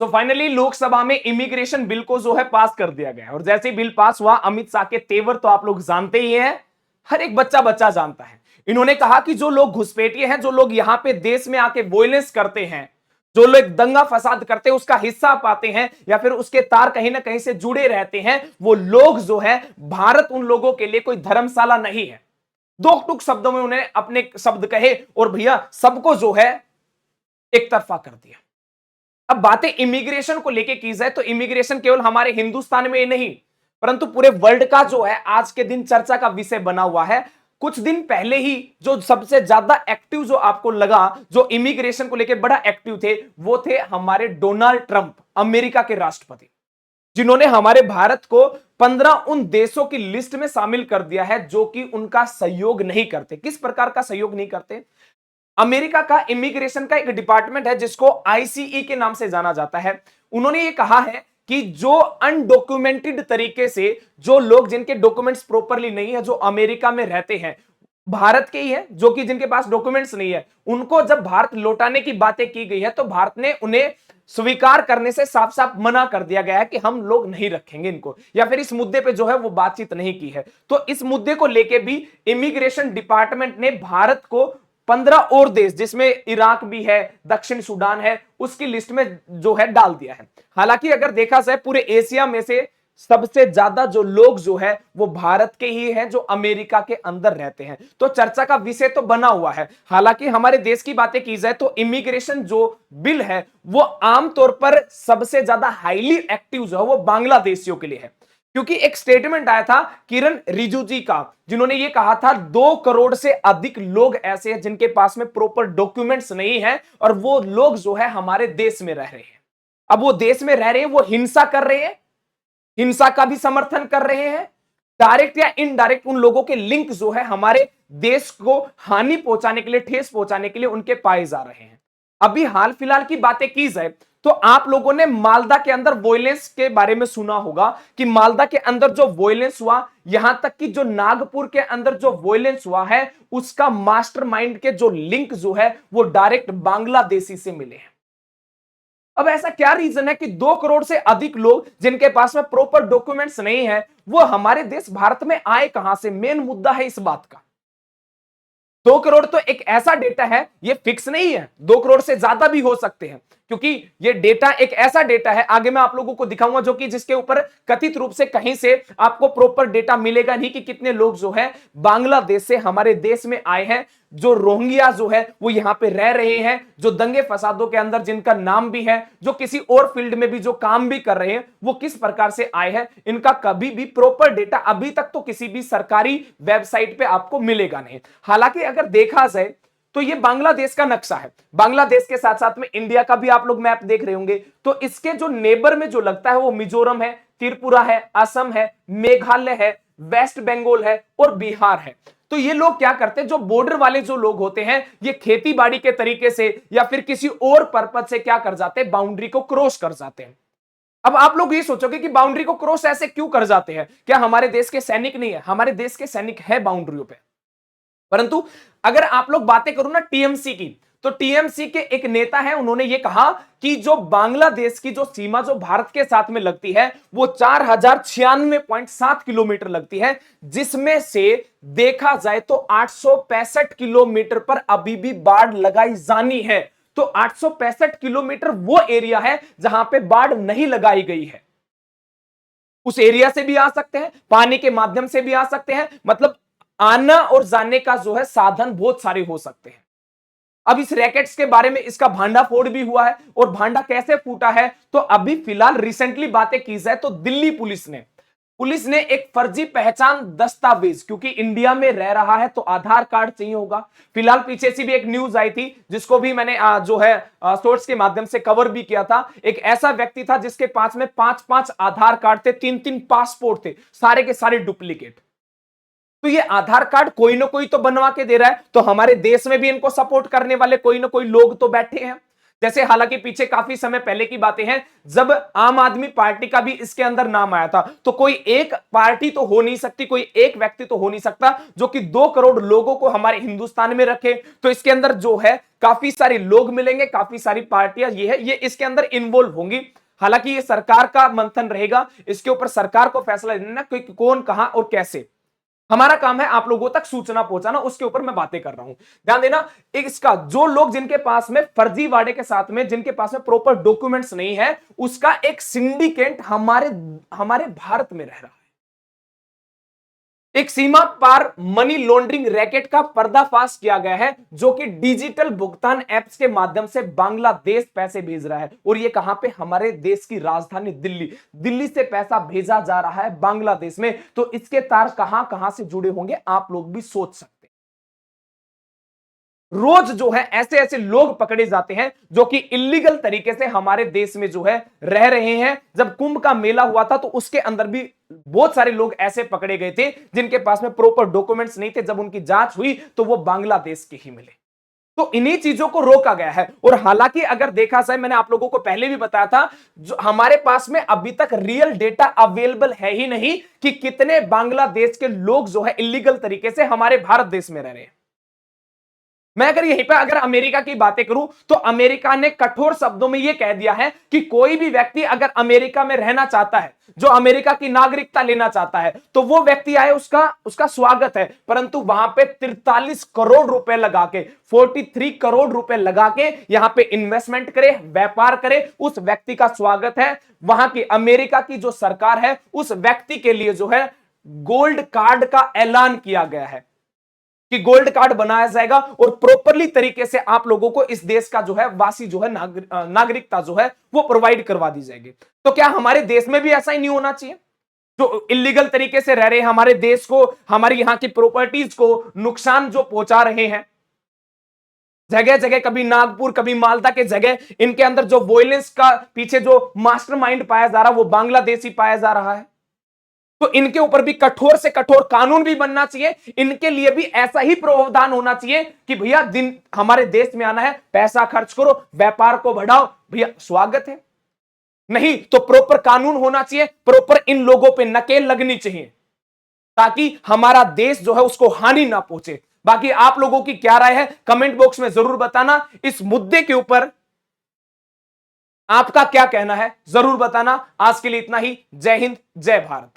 तो फाइनली लोकसभा में immigration bill को जो है पास कर दिया गया और जैसे ही बिल पास हुआ, अमित शाह के तेवर तो आप लोग जानते ही हैं, हर एक बच्चा बच्चा जानता है। इन्होंने कहा कि जो लोग घुसपैठिए हैं, जो लोग यहां पे देश में आके वॉयलेंस करते हैं, जो लोग दंगा फसाद करते हैं, उसका हिस्सा पाते हैं या फिर उसके तार कहीं ना कहीं से जुड़े रहते हैं, वो लोग जो है, भारत उन लोगों के लिए कोई धर्मशाला नहीं है। दो टूक शब्दों में उन्होंने अपने शब्द कहे और भैया सबको जो है एक तरफा कर दिया। अब बातें इमिग्रेशन को लेके की जाए तो इमिग्रेशन केवल हमारे हिंदुस्तान में ही नहीं, परंतु पूरे वर्ल्ड का जो है आज के दिन चर्चा का विषय बना हुआ है। कुछ दिन पहले ही जो सबसे ज्यादा एक्टिव जो आपको लगा, जो इमिग्रेशन को लेके बड़ा एक्टिव थे, वो थे हमारे डोनाल्ड ट्रंप, अमेरिका के राष्ट्रपति, जिन्होंने हमारे भारत को 15 उन देशों की लिस्ट में शामिल कर दिया है जो कि उनका सहयोग नहीं करते। किस प्रकार का सहयोग नहीं करते? अमेरिका का इमिग्रेशन का एक डिपार्टमेंट है जिसको आईसीई के नाम से जाना जाता है। उन्होंने ये कहा है कि जो अनडॉक्यूमेंटेड तरीके से जो लोग जिनके डॉक्यूमेंट्स प्रॉपरली नहीं है, जो अमेरिका में रहते हैं, भारत के ही है, जो कि जिनके पास डॉक्यूमेंट्स नहीं है, उनको जब भारत लौटाने की बातें की गई है तो भारत ने उन्हें स्वीकार करने से साफ साफ मना कर दिया गया है कि हम लोग नहीं रखेंगे इनको, या फिर इस मुद्दे पे जो है वो बातचीत नहीं की है। तो इस मुद्दे को लेके भी इमिग्रेशन डिपार्टमेंट ने भारत को 15 और देश, जिसमें इराक भी है, दक्षिण सूडान है, उसकी लिस्ट में जो है डाल दिया है। हालांकि अगर देखा जाए पूरे एशिया में से सबसे ज्यादा जो लोग जो है वो भारत के ही हैं, जो अमेरिका के अंदर रहते हैं। तो चर्चा का विषय तो बना हुआ है। हालांकि हमारे देश की बातें की जाए तो इमिग्रेशन जो बिल है वो आमतौर पर सबसे ज्यादा हाईली एक्टिव जो है वो बांग्लादेशियों के लिए है, क्योंकि एक स्टेटमेंट आया था किरण रिजिजू जी का, जिन्होंने ये कहा था 2 करोड़ से अधिक लोग ऐसे हैं जिनके पास में प्रॉपर डॉक्यूमेंट्स नहीं है और वो लोग जो है हमारे देश में रह रहे हैं। अब वो देश में रह रहे हैं, वो हिंसा कर रहे हैं, हिंसा का भी समर्थन कर रहे हैं, डायरेक्ट या इनडायरेक्ट उन लोगों के लिंक जो है हमारे देश को हानि पहुंचाने के लिए, ठेस पहुंचाने के लिए उनके पाए जा रहे हैं। अभी हाल फिलहाल की बातें की जाए तो आप लोगों ने मालदा के अंदर वॉयलेंस के बारे में सुना होगा कि मालदा के अंदर जो वॉयलेंस हुआ, यहां तक कि जो नागपुर के अंदर जो वॉयलेंस हुआ है, उसका मास्टरमाइंड के जो लिंक जो है वो डायरेक्ट बांग्लादेशी से मिले हैं। अब ऐसा क्या रीजन है कि 2 करोड़ से अधिक लोग जिनके पास में प्रॉपर डॉक्यूमेंट्स नहीं है, वो हमारे देश भारत में आए कहां से? मेन मुद्दा है इस बात का। 2 करोड़ तो एक ऐसा डेटा है, ये फिक्स नहीं है, 2 करोड़ से ज्यादा भी हो सकते हैं, क्योंकि ये डेटा एक ऐसा डेटा है, आगे मैं आप लोगों को दिखाऊंगा, जो कि जिसके ऊपर कथित रूप से कहीं से आपको प्रॉपर डेटा मिलेगा नहीं कि कितने लोग जो है बांग्लादेश से हमारे देश में आए हैं, जो रोहिंग्या जो है वो यहां पे रह रहे हैं, जो दंगे फसादों के अंदर जिनका नाम भी है, जो किसी और फील्ड में भी जो काम भी कर रहे हैं, वो किस प्रकार से आए हैं, इनका कभी भी प्रॉपर डेटा अभी तक तो किसी भी सरकारी वेबसाइट पे आपको मिलेगा नहीं। हालांकि अगर देखा जाए तो ये बांग्लादेश का नक्शा है, बांग्लादेश के साथ साथ में इंडिया का भी आप लोग मैप देख रहे होंगे, तो इसके जो नेबर में जो लगता है वो मिजोरम है, त्रिपुरा है, असम है, मेघालय है, वेस्ट बंगाल है और बिहार है। तो ये लोग क्या करते हैं, जो बॉर्डर वाले जो लोग होते हैं, ये खेती बाड़ी के तरीके से या फिर किसी और पर्पज से क्या कर जाते हैं, बाउंड्री को क्रॉस कर जाते हैं। अब आप लोग ये सोचोगे कि बाउंड्री को क्रॉस ऐसे क्यों कर जाते हैं? क्या हमारे देश के सैनिक नहीं है? हमारे देश के सैनिक है बाउंड्रियों पे, परंतु अगर आप लोग बातें करो ना टीएमसी की, तो टीएमसी के एक नेता है, उन्होंने ये कहा कि जो बांग्लादेश की जो सीमा जो भारत के साथ में लगती है वो 4096.7 किलोमीटर लगती है, जिसमें से देखा जाए तो 865 किलोमीटर पर अभी भी बाढ़ लगाई जानी है। तो 865 किलोमीटर वो एरिया है जहां पे बाढ़ नहीं लगाई गई है। उस एरिया से भी आ सकते हैं, पानी के माध्यम से भी आ सकते हैं, मतलब आना और जाने का जो है साधन बहुत सारे हो सकते हैं। अब इस रैकेट्स के बारे में इसका भांडाफोड़ भी हुआ है, और भांडा कैसे फूटा है, तो अभी फिलहाल रिसेंटली बातें की जाए तो दिल्ली पुलिस ने एक फर्जी पहचान दस्तावेज, क्योंकि इंडिया में रह रहा है तो आधार कार्ड चाहिए होगा। फिलहाल पीछे से भी एक न्यूज आई थी जिसको भी मैंने जो है सोर्स के माध्यम से कवर भी किया था। एक ऐसा व्यक्ति था जिसके पास में 5-5 आधार कार्ड थे, 3-3 पासपोर्ट थे, सारे के सारे डुप्लीकेट। तो ये आधार कार्ड कोई ना कोई तो बनवा के दे रहा है, तो हमारे देश में भी इनको सपोर्ट करने वाले कोई ना कोई लोग तो बैठे हैं। जैसे हालांकि पीछे काफी समय पहले की बातें हैं, जब आम आदमी पार्टी का भी इसके अंदर नाम आया था, तो कोई एक पार्टी तो हो नहीं सकती, कोई एक व्यक्ति तो हो नहीं सकता जो कि 2 करोड़ लोगों को हमारे हिंदुस्तान में रखे। तो इसके अंदर जो है काफी सारे लोग मिलेंगे, काफी सारी पार्टियां ये इसके अंदर इन्वॉल्व होंगी। हालांकि ये सरकार का मंथन रहेगा, इसके ऊपर सरकार को फैसला लेना कि कौन कहां और कैसे। हमारा काम है आप लोगों तक सूचना पहुंचाना, उसके ऊपर मैं बातें कर रहा हूं। ध्यान देना, इसका जो लोग जिनके पास में फर्जीवाड़े के साथ में, जिनके पास में प्रॉपर डॉक्यूमेंट्स नहीं है, उसका एक सिंडिकेट हमारे भारत में रह रहा है। एक सीमा पार मनी लॉन्ड्रिंग रैकेट का पर्दाफाश किया गया है, जो कि डिजिटल भुगतान एप्स के माध्यम से बांग्लादेश पैसे भेज रहा है। और ये कहां पे? हमारे देश की राजधानी दिल्ली से पैसा भेजा जा रहा है बांग्लादेश में। तो इसके तार कहां कहां से जुड़े होंगे आप लोग भी सोच सकते हैं। रोज जो है ऐसे ऐसे लोग पकड़े जाते हैं जो कि इलीगल तरीके से हमारे देश में जो है रह रहे हैं। जब कुंभ का मेला हुआ था तो उसके अंदर भी बहुत सारे लोग ऐसे पकड़े गए थे जिनके पास में प्रॉपर डॉक्यूमेंट्स नहीं थे। जब उनकी जांच हुई तो वो बांग्लादेश के ही मिले। तो इन्हीं चीजों को रोका गया है। और हालांकि अगर देखा जाए, मैंने आप लोगों को पहले भी बताया था, जो हमारे पास में अभी तक रियल डेटा अवेलेबल है ही नहीं कि कितने बांग्लादेश के लोग जो है इलीगल तरीके से हमारे भारत देश में रह रहे हैं। मैं अगर यहीं पे अगर अमेरिका की बातें करूं तो अमेरिका ने कठोर शब्दों में यह कह दिया है कि कोई भी व्यक्ति अगर अमेरिका में रहना चाहता है, जो अमेरिका की नागरिकता लेना चाहता है, तो वो व्यक्ति आए, उसका स्वागत है। परंतु वहां पे 43 करोड़ रुपए लगा के, 43 करोड़ रुपए लगा के यहां पे इन्वेस्टमेंट करे, व्यापार करे, उस व्यक्ति का स्वागत है। वहां की अमेरिका की जो सरकार है, उस व्यक्ति के लिए जो है गोल्ड कार्ड का ऐलान किया गया है कि गोल्ड कार्ड बनाया जाएगा और प्रॉपरली तरीके से आप लोगों को इस देश का जो है वासी जो है नागरिकता जो है वो प्रोवाइड करवा दी जाएगी। तो क्या हमारे देश में भी ऐसा ही नहीं होना चाहिए? जो इलीगल तरीके से रह रहे हैं, हमारे देश को, हमारी यहां की प्रॉपर्टीज को नुकसान जो पहुंचा रहे हैं, जगह जगह, कभी नागपुर कभी मालदा के जगह, इनके अंदर जो वॉयलेंस का पीछे जो मास्टरमाइंड पाया जा रहा है वो बांग्लादेशी पाया जा रहा है। तो इनके ऊपर भी कठोर से कठोर कानून भी बनना चाहिए। इनके लिए भी ऐसा ही प्रावधान होना चाहिए कि भैया दिन हमारे देश में आना है, पैसा खर्च करो, व्यापार को बढ़ाओ, भैया स्वागत है। नहीं तो प्रॉपर कानून होना चाहिए, प्रॉपर इन लोगों पे नकेल लगनी चाहिए ताकि हमारा देश जो है उसको हानि ना पहुंचे। बाकी आप लोगों की क्या राय है कमेंट बॉक्स में जरूर बताना। इस मुद्दे के ऊपर आपका क्या कहना है जरूर बताना। आज के लिए इतना ही। जय हिंद, जय भारत।